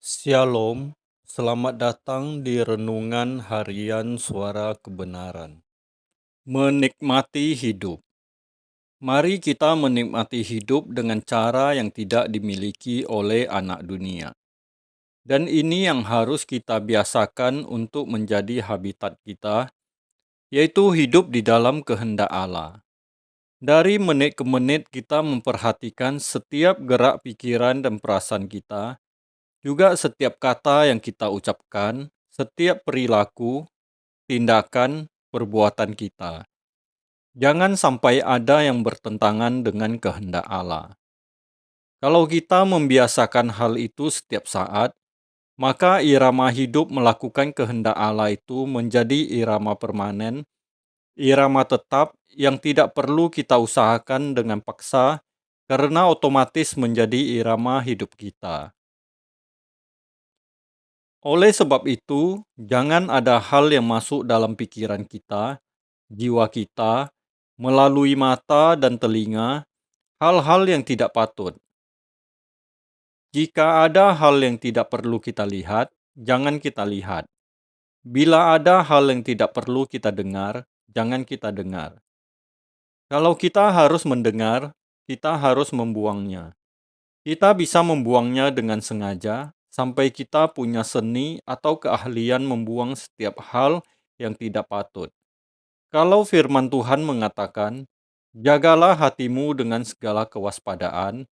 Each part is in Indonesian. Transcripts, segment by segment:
Shalom, selamat datang di Renungan Harian Suara Kebenaran. Menikmati hidup. Mari kita menikmati hidup dengan cara yang tidak dimiliki oleh anak dunia. Dan ini yang harus kita biasakan untuk menjadi habitat kita, yaitu hidup di dalam kehendak Allah. Dari menit ke menit kita memperhatikan setiap gerak pikiran dan perasaan kita, juga setiap kata yang kita ucapkan, setiap perilaku, tindakan, perbuatan kita. Jangan sampai ada yang bertentangan dengan kehendak Allah. Kalau kita membiasakan hal itu setiap saat, maka irama hidup melakukan kehendak Allah itu menjadi irama permanen, irama tetap yang tidak perlu kita usahakan dengan paksa, karena otomatis menjadi irama hidup kita. Oleh sebab itu, jangan ada hal yang masuk dalam pikiran kita, jiwa kita, melalui mata dan telinga, hal-hal yang tidak patut. Jika ada hal yang tidak perlu kita lihat, jangan kita lihat. Bila ada hal yang tidak perlu kita dengar, jangan kita dengar. Kalau kita harus mendengar, kita harus membuangnya. Kita bisa membuangnya dengan sengaja, sampai kita punya seni atau keahlian membuang setiap hal yang tidak patut. Kalau firman Tuhan mengatakan, "Jagalah hatimu dengan segala kewaspadaan,"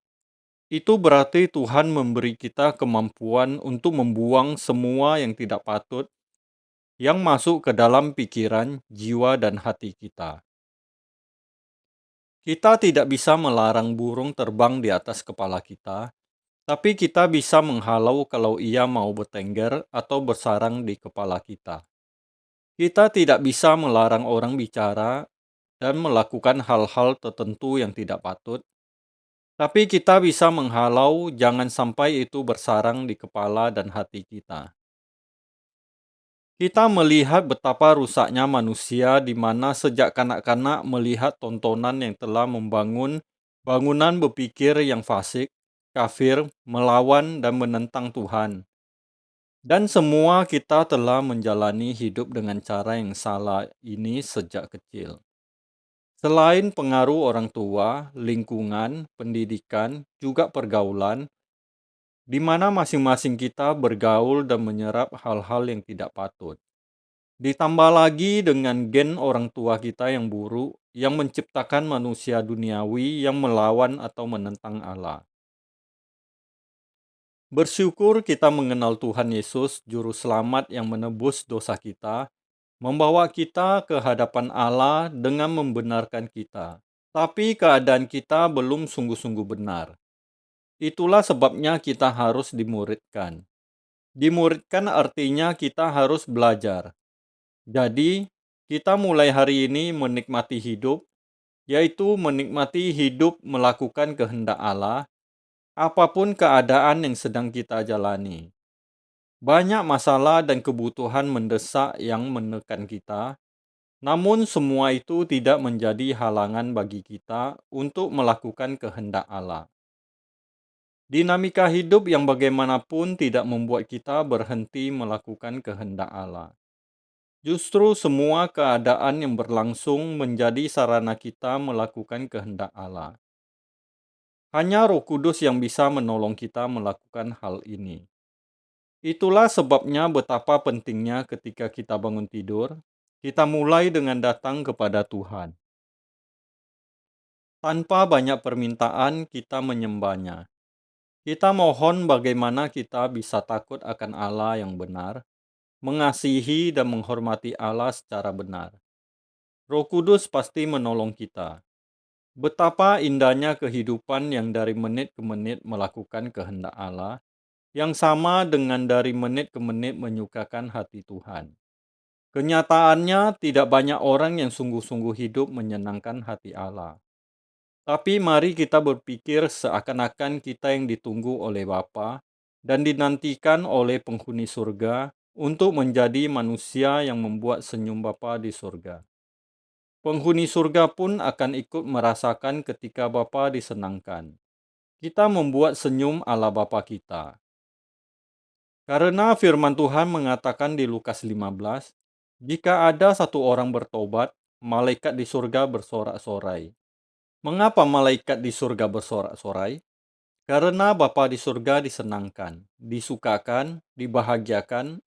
itu berarti Tuhan memberi kita kemampuan untuk membuang semua yang tidak patut yang masuk ke dalam pikiran, jiwa, dan hati kita. Kita tidak bisa melarang burung terbang di atas kepala kita, tapi kita bisa menghalau kalau ia mau bertengger atau bersarang di kepala kita. Kita tidak bisa melarang orang bicara dan melakukan hal-hal tertentu yang tidak patut, tapi kita bisa menghalau jangan sampai itu bersarang di kepala dan hati kita. Kita melihat betapa rusaknya manusia di mana sejak kanak-kanak melihat tontonan yang telah membangun bangunan berpikir yang fasik, kafir, melawan dan menentang Tuhan. Dan semua kita telah menjalani hidup dengan cara yang salah ini sejak kecil. Selain pengaruh orang tua, lingkungan, pendidikan, juga pergaulan, di mana masing-masing kita bergaul dan menyerap hal-hal yang tidak patut. Ditambah lagi dengan gen orang tua kita yang buruk, yang menciptakan manusia duniawi yang melawan atau menentang Allah. Bersyukur kita mengenal Tuhan Yesus, Juru Selamat yang menebus dosa kita, membawa kita ke hadapan Allah dengan membenarkan kita. Tapi keadaan kita belum sungguh-sungguh benar. Itulah sebabnya kita harus dimuridkan. Dimuridkan artinya kita harus belajar. Jadi, kita mulai hari ini menikmati hidup, yaitu menikmati hidup melakukan kehendak Allah, apapun keadaan yang sedang kita jalani. Banyak masalah dan kebutuhan mendesak yang menekan kita, namun semua itu tidak menjadi halangan bagi kita untuk melakukan kehendak Allah. Dinamika hidup yang bagaimanapun tidak membuat kita berhenti melakukan kehendak Allah. Justru semua keadaan yang berlangsung menjadi sarana kita melakukan kehendak Allah. Hanya Roh Kudus yang bisa menolong kita melakukan hal ini. Itulah sebabnya betapa pentingnya ketika kita bangun tidur, kita mulai dengan datang kepada Tuhan. Tanpa banyak permintaan, kita menyembahnya. Kita mohon bagaimana kita bisa takut akan Allah yang benar, mengasihi dan menghormati Allah secara benar. Roh Kudus pasti menolong kita. Betapa indahnya kehidupan yang dari menit ke menit melakukan kehendak Allah, yang sama dengan dari menit ke menit menyukakan hati Tuhan. Kenyataannya, tidak banyak orang yang sungguh-sungguh hidup menyenangkan hati Allah. Tapi mari kita berpikir seakan-akan kita yang ditunggu oleh Bapa dan dinantikan oleh penghuni surga untuk menjadi manusia yang membuat senyum Bapa di surga. Penghuni surga pun akan ikut merasakan ketika Bapa disenangkan. Kita membuat senyum Allah Bapa kita. Karena firman Tuhan mengatakan di Lukas 15, jika ada satu orang bertobat, malaikat di surga bersorak-sorai. Mengapa malaikat di surga bersorak-sorai? Karena Bapa di surga disenangkan, disukakan, dibahagiakan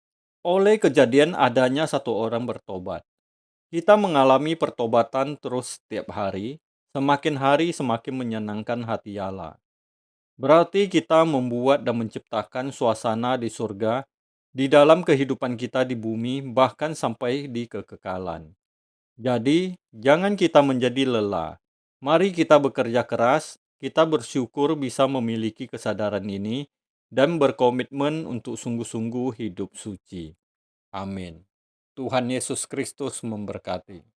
oleh kejadian adanya satu orang bertobat. Kita mengalami pertobatan terus setiap hari semakin menyenangkan hati Allah. Berarti kita membuat dan menciptakan suasana di surga di dalam kehidupan kita di bumi, bahkan sampai di kekekalan. Jadi, jangan kita menjadi lelah. Mari kita bekerja keras, kita bersyukur bisa memiliki kesadaran ini, dan berkomitmen untuk sungguh-sungguh hidup suci. Amin. Tuhan Yesus Kristus memberkati.